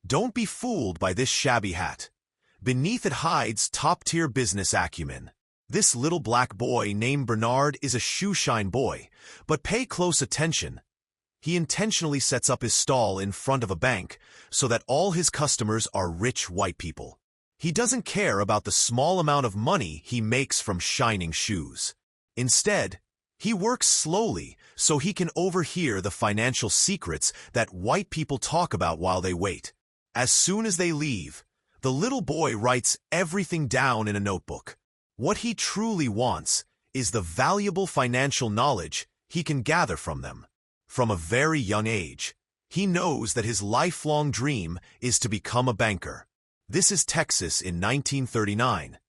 Don't be fooled by this shabby hat. Beneath it hides top-tier business acumen. This little black boy named Bernard is a shoeshine boy, but pay close attention. He intentionally sets up his stall in front of a bank so that all his customers are rich white people. He doesn't care about the small amount of money he makes from shining shoes. Instead, he works slowly so he can overhear the financial secrets that white people talk about while they wait. As soon as they leave, the little boy writes everything down in a notebook. What he truly wants is the valuable financial knowledge he can gather from them. From a very young age, he knows that his lifelong dream is to become a banker. This is Texas in 1939,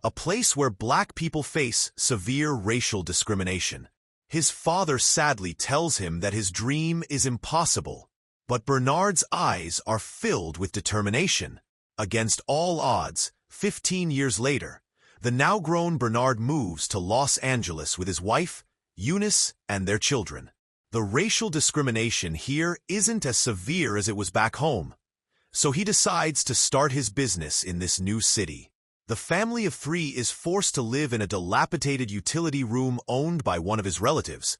a place where black people face severe racial discrimination. His father sadly tells him that his dream is impossible, but Bernard's eyes are filled with determination. Against all odds, 15 years later, the now-grown Bernard moves to Los Angeles with his wife, Eunice, and their children. The racial discrimination here isn't as severe as it was back home, so he decides to start his business in this new city. The family of 3 is forced to live in a dilapidated utility room owned by one of his relatives,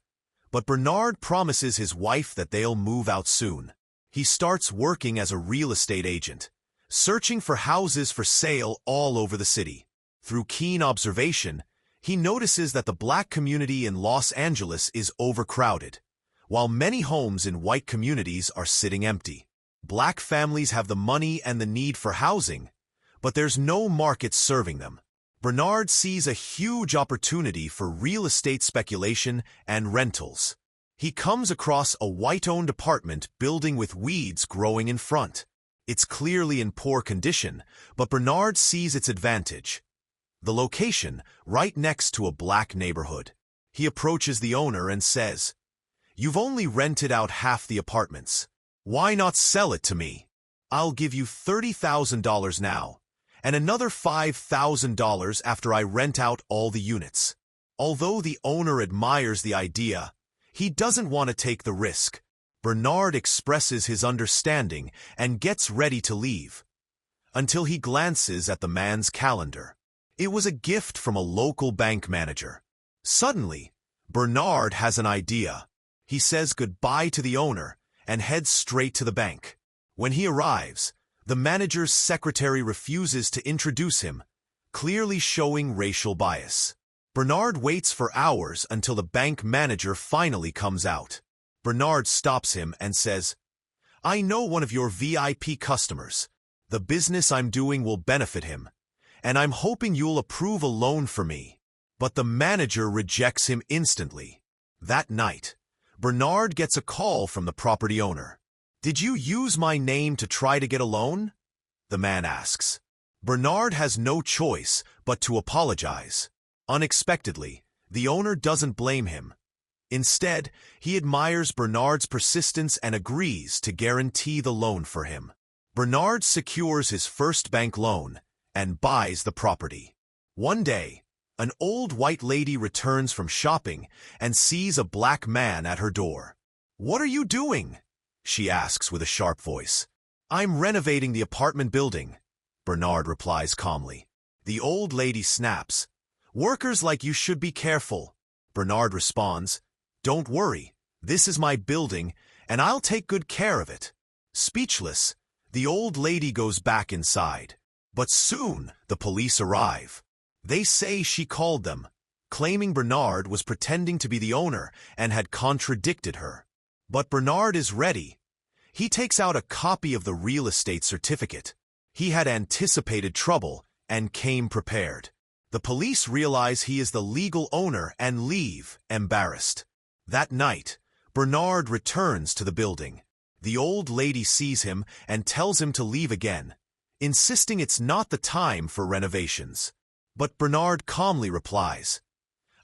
but Bernard promises his wife that they'll move out soon. He starts working as a real estate agent, searching for houses for sale all over the city. Through keen observation, he notices that the black community in Los Angeles is overcrowded, while many homes in white communities are sitting empty. Black families have the money and the need for housing, but there's no market serving them. Bernard sees a huge opportunity for real estate speculation and rentals. He comes across a white-owned apartment building with weeds growing in front. It's clearly in poor condition, but Bernard sees its advantage. The location, right next to a black neighborhood. He approaches the owner and says, "You've only rented out half the apartments. Why not sell it to me? I'll give you $30,000 now, and another $5,000 after I rent out all the units." Although the owner admires the idea, he doesn't want to take the risk. Bernard expresses his understanding and gets ready to leave, until he glances at the man's calendar. It was a gift from a local bank manager. Suddenly, Bernard has an idea. He says goodbye to the owner and heads straight to the bank. When he arrives, the manager's secretary refuses to introduce him, clearly showing racial bias. Bernard waits for hours until the bank manager finally comes out. Bernard stops him and says, "I know one of your VIP customers. The business I'm doing will benefit him, and I'm hoping you'll approve a loan for me." But the manager rejects him instantly. That night, Bernard gets a call from the property owner. "Did you use my name to try to get a loan?" the man asks. Bernard has no choice but to apologize. Unexpectedly, the owner doesn't blame him. Instead, he admires Bernard's persistence and agrees to guarantee the loan for him. Bernard secures his first bank loan and buys the property. One day, an old white lady returns from shopping and sees a black man at her door. "What are you doing?" she asks with a sharp voice. "I'm renovating the apartment building," Bernard replies calmly. The old lady snaps. "Workers like you should be careful." Bernard responds, "Don't worry, this is my building, and I'll take good care of it." Speechless, the old lady goes back inside. But soon, the police arrive. They say she called them, claiming Bernard was pretending to be the owner and had contradicted her. But Bernard is ready. He takes out a copy of the real estate certificate. He had anticipated trouble and came prepared. The police realize he is the legal owner and leave, embarrassed. That night, Bernard returns to the building. The old lady sees him and tells him to leave again, insisting it's not the time for renovations. But Bernard calmly replies,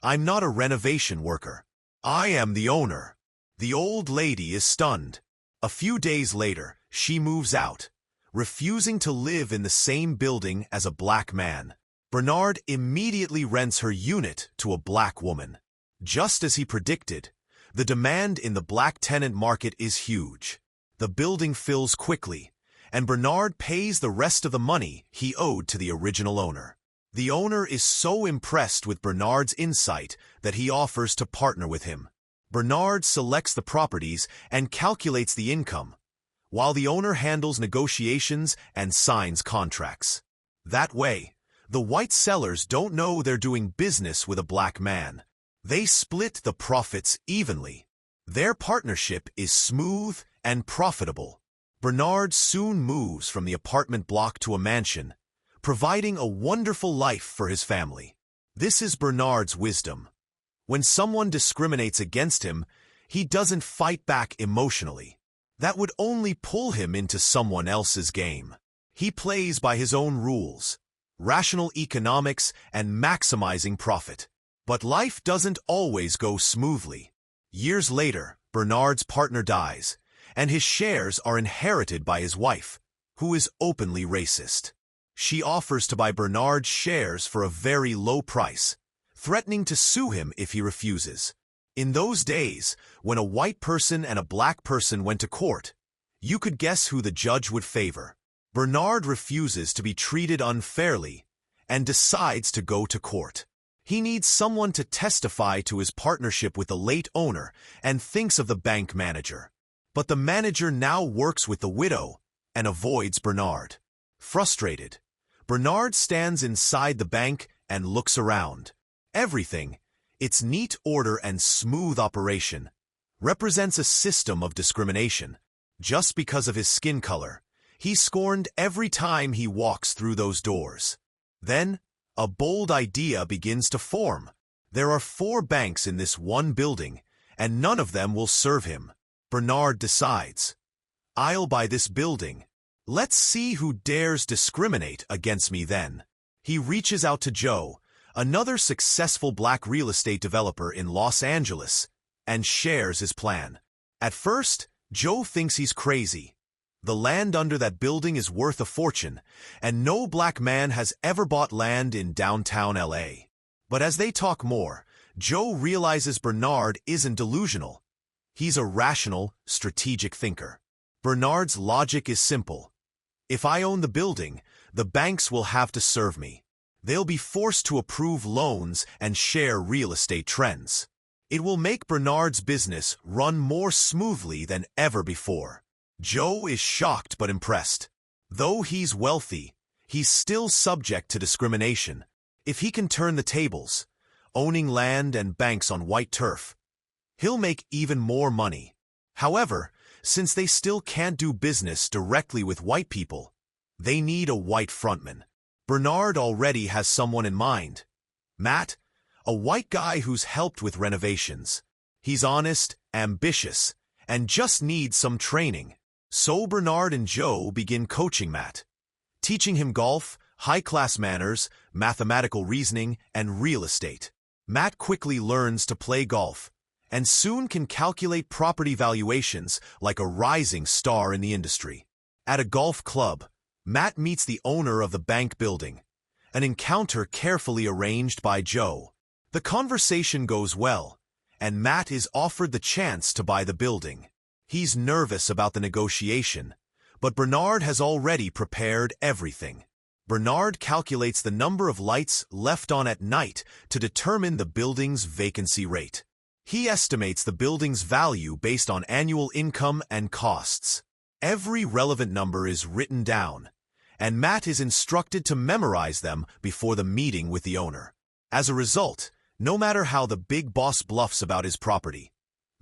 "I'm not a renovation worker. I am the owner." The old lady is stunned. A few days later, she moves out, refusing to live in the same building as a black man. Bernard immediately rents her unit to a black woman. Just as he predicted, the demand in the black tenant market is huge. The building fills quickly, and Bernard pays the rest of the money he owed to the original owner. The owner is so impressed with Bernard's insight that he offers to partner with him. Bernard selects the properties and calculates the income, while the owner handles negotiations and signs contracts. That way, the white sellers don't know they're doing business with a black man. They split the profits evenly. Their partnership is smooth and profitable. Bernard soon moves from the apartment block to a mansion, providing a wonderful life for his family. This is Bernard's wisdom. When someone discriminates against him, he doesn't fight back emotionally. That would only pull him into someone else's game. He plays by his own rules, rational economics and maximizing profit. But life doesn't always go smoothly. Years later, Bernard's partner dies, and his shares are inherited by his wife, who is openly racist. She offers to buy Bernard's shares for a very low price, threatening to sue him if he refuses. In those days, when a white person and a black person went to court, you could guess who the judge would favor. Bernard refuses to be treated unfairly and decides to go to court. He needs someone to testify to his partnership with the late owner and thinks of the bank manager. But the manager now works with the widow and avoids Bernard. Frustrated, Bernard stands inside the bank and looks around. Everything, its neat order and smooth operation, represents a system of discrimination. Just because of his skin color, he's scorned every time he walks through those doors. Then, a bold idea begins to form. There are 4 banks in this one building, and none of them will serve him. Bernard decides, I'll buy this building. Let's see who dares discriminate against me then. He reaches out to Joe, another successful black real estate developer in Los Angeles, and shares his plan. At first, Joe thinks he's crazy. The land under that building is worth a fortune, and no black man has ever bought land in downtown LA. But as they talk more, Joe realizes Bernard isn't delusional. He's a rational, strategic thinker. Bernard's logic is simple. If I own the building, the banks will have to serve me. They'll be forced to approve loans and share real estate trends. It will make Bernard's business run more smoothly than ever before. Joe is shocked but impressed. Though he's wealthy, he's still subject to discrimination. If he can turn the tables, owning land and banks on white turf, he'll make even more money. However, since they still can't do business directly with white people, they need a white frontman. Bernard already has someone in mind. Matt, a white guy who's helped with renovations. He's honest, ambitious, and just needs some training. So Bernard and Joe begin coaching Matt, teaching him golf, high-class manners, mathematical reasoning, and real estate. Matt quickly learns to play golf, and soon can calculate property valuations like a rising star in the industry. At a golf club, Matt meets the owner of the bank building, an encounter carefully arranged by Joe. The conversation goes well, and Matt is offered the chance to buy the building. He's nervous about the negotiation, but Bernard has already prepared everything. Bernard calculates the number of lights left on at night to determine the building's vacancy rate. He estimates the building's value based on annual income and costs. Every relevant number is written down, and Matt is instructed to memorize them before the meeting with the owner. As a result, no matter how the big boss bluffs about his property,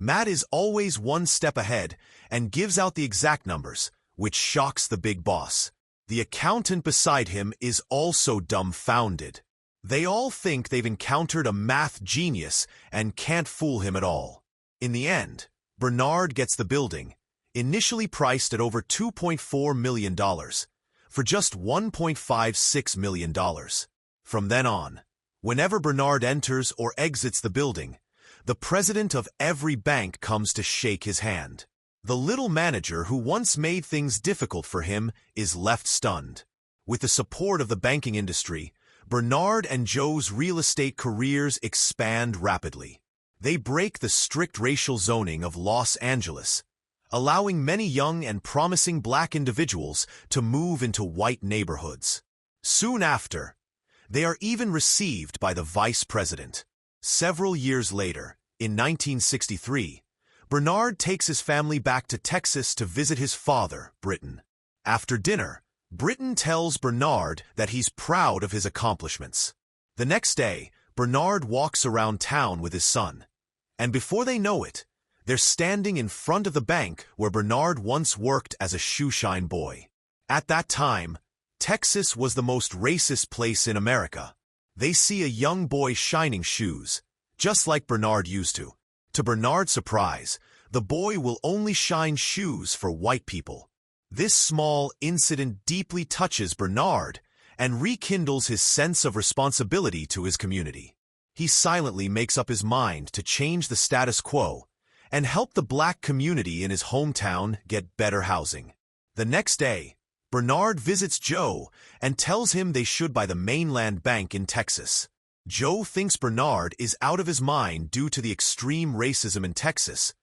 Matt is always one step ahead and gives out the exact numbers, which shocks the big boss. The accountant beside him is also dumbfounded. They all think they've encountered a math genius and can't fool him at all. In the end, Bernard gets the building, initially priced at over $2.4 million, for just $1.56 million. From then on, whenever Bernard enters or exits the building, the president of every bank comes to shake his hand. The little manager who once made things difficult for him is left stunned. With the support of the banking industry, Bernard and Joe's real estate careers expand rapidly. They break the strict racial zoning of Los Angeles, allowing many young and promising black individuals to move into white neighborhoods. Soon after, they are even received by the vice president. Several years later, in 1963, Bernard takes his family back to Texas to visit his father, Britton. After dinner, Britton tells Bernard that he's proud of his accomplishments. The next day, Bernard walks around town with his son, and before they know it, they're standing in front of the bank where Bernard once worked as a shoeshine boy. At that time, Texas was the most racist place in America. They see a young boy shining shoes, just like Bernard used to. To Bernard's surprise, the boy will only shine shoes for white people. This small incident deeply touches Bernard and rekindles his sense of responsibility to his community. He silently makes up his mind to change the status quo and help the black community in his hometown get better housing. The next day, Bernard visits Joe and tells him they should buy the Mainland Bank in Texas. Joe thinks Bernard is out of his mind due to the extreme racism in Texas,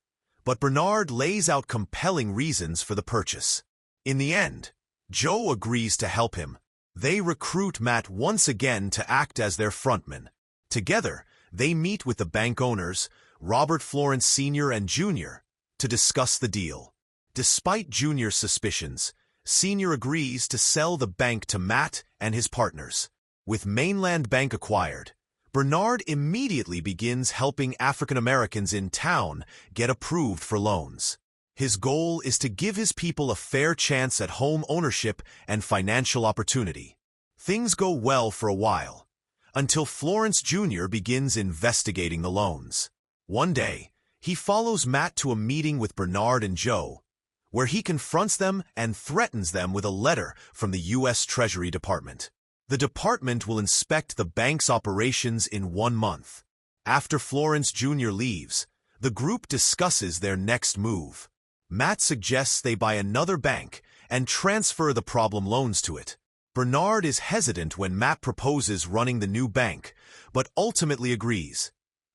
but Bernard lays out compelling reasons for the purchase. In the end, Joe agrees to help him. They recruit Matt once again to act as their frontman. Together, they meet with the bank owners, Robert Florence Sr. and Jr., to discuss the deal. Despite Jr.'s suspicions, Sr. agrees to sell the bank to Matt and his partners. With Mainland Bank acquired, Bernard immediately begins helping African Americans in town get approved for loans. His goal is to give his people a fair chance at home ownership and financial opportunity. Things go well for a while, until Florence Jr. begins investigating the loans. One day, he follows Matt to a meeting with Bernard and Joe, where he confronts them and threatens them with a letter from the U.S. Treasury Department. The department will inspect the bank's operations in 1 month. After Florence Jr. leaves, the group discusses their next move. Matt suggests they buy another bank and transfer the problem loans to it. Bernard is hesitant when Matt proposes running the new bank, but ultimately agrees,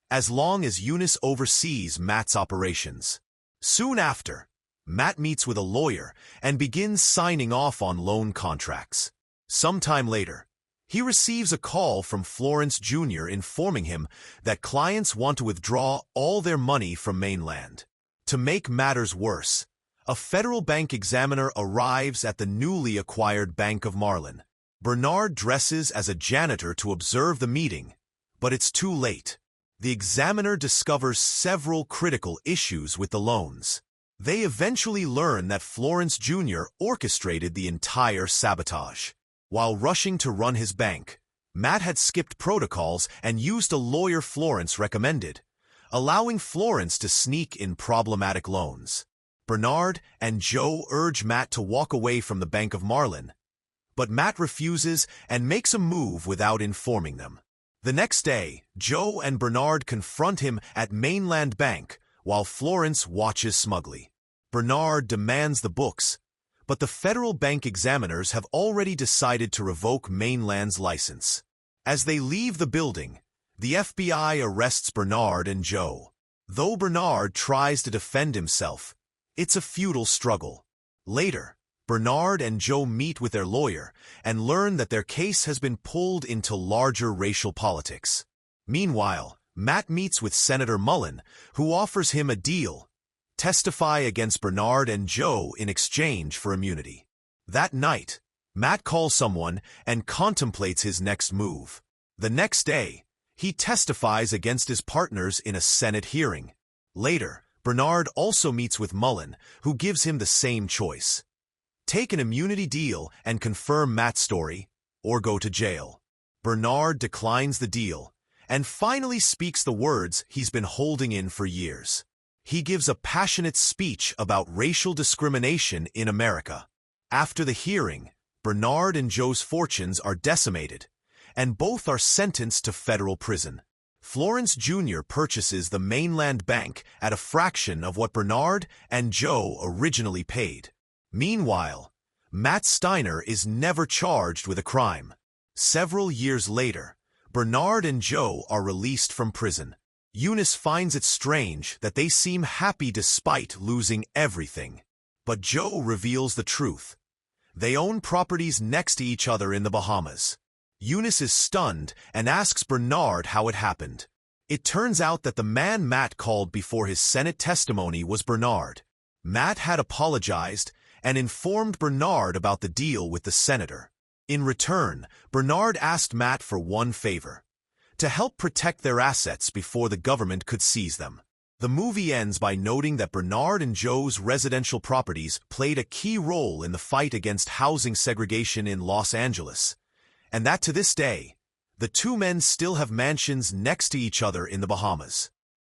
as long as Eunice oversees Matt's operations. Soon after, Matt meets with a lawyer and begins signing off on loan contracts. Sometime later, he receives a call from Florence Jr. informing him that clients want to withdraw all their money from Mainland. To make matters worse, a federal bank examiner arrives at the newly acquired Bank of Marlin. Bernard dresses as a janitor to observe the meeting, but it's too late. The examiner discovers several critical issues with the loans. They eventually learn that Florence Jr. orchestrated the entire sabotage. While rushing to run his bank, Matt had skipped protocols and used a lawyer Florence recommended, allowing Florence to sneak in problematic loans. Bernard and Joe urge Matt to walk away from the Bank of Marlin, but Matt refuses and makes a move without informing them. The next day, Joe and Bernard confront him at Mainland Bank while Florence watches smugly. Bernard demands the books, but the federal bank examiners have already decided to revoke Mainland's license. As they leave the building, the FBI arrests Bernard and Joe. Though Bernard tries to defend himself, it's a futile struggle. Later, Bernard and Joe meet with their lawyer and learn that their case has been pulled into larger racial politics. Meanwhile, Matt meets with Senator Mullen, who offers him a deal: testify against Bernard and Joe in exchange for immunity. That night, Matt calls someone and contemplates his next move. The next day, he testifies against his partners in a Senate hearing. Later, Bernard also meets with Mullen, who gives him the same choice: take an immunity deal and confirm Matt's story, or go to jail. Bernard declines the deal and finally speaks the words he's been holding in for years. He gives a passionate speech about racial discrimination in America. After the hearing, Bernard and Joe's fortunes are decimated, and both are sentenced to federal prison. Florence Jr. purchases the Mainland Bank at a fraction of what Bernard and Joe originally paid. Meanwhile, Matt Steiner is never charged with a crime. Several years later, Bernard and Joe are released from prison. Eunice finds it strange that they seem happy despite losing everything. But Joe reveals the truth. They own properties next to each other in the Bahamas. Eunice is stunned and asks Bernard how it happened. It turns out that the man Matt called before his Senate testimony was Bernard. Matt had apologized and informed Bernard about the deal with the senator. In return, Bernard asked Matt for one favor: to help protect their assets before the government could seize them. The movie ends by noting that Bernard and Joe's residential properties played a key role in the fight against housing segregation in Los Angeles, and that to this day, the two men still have mansions next to each other in the Bahamas.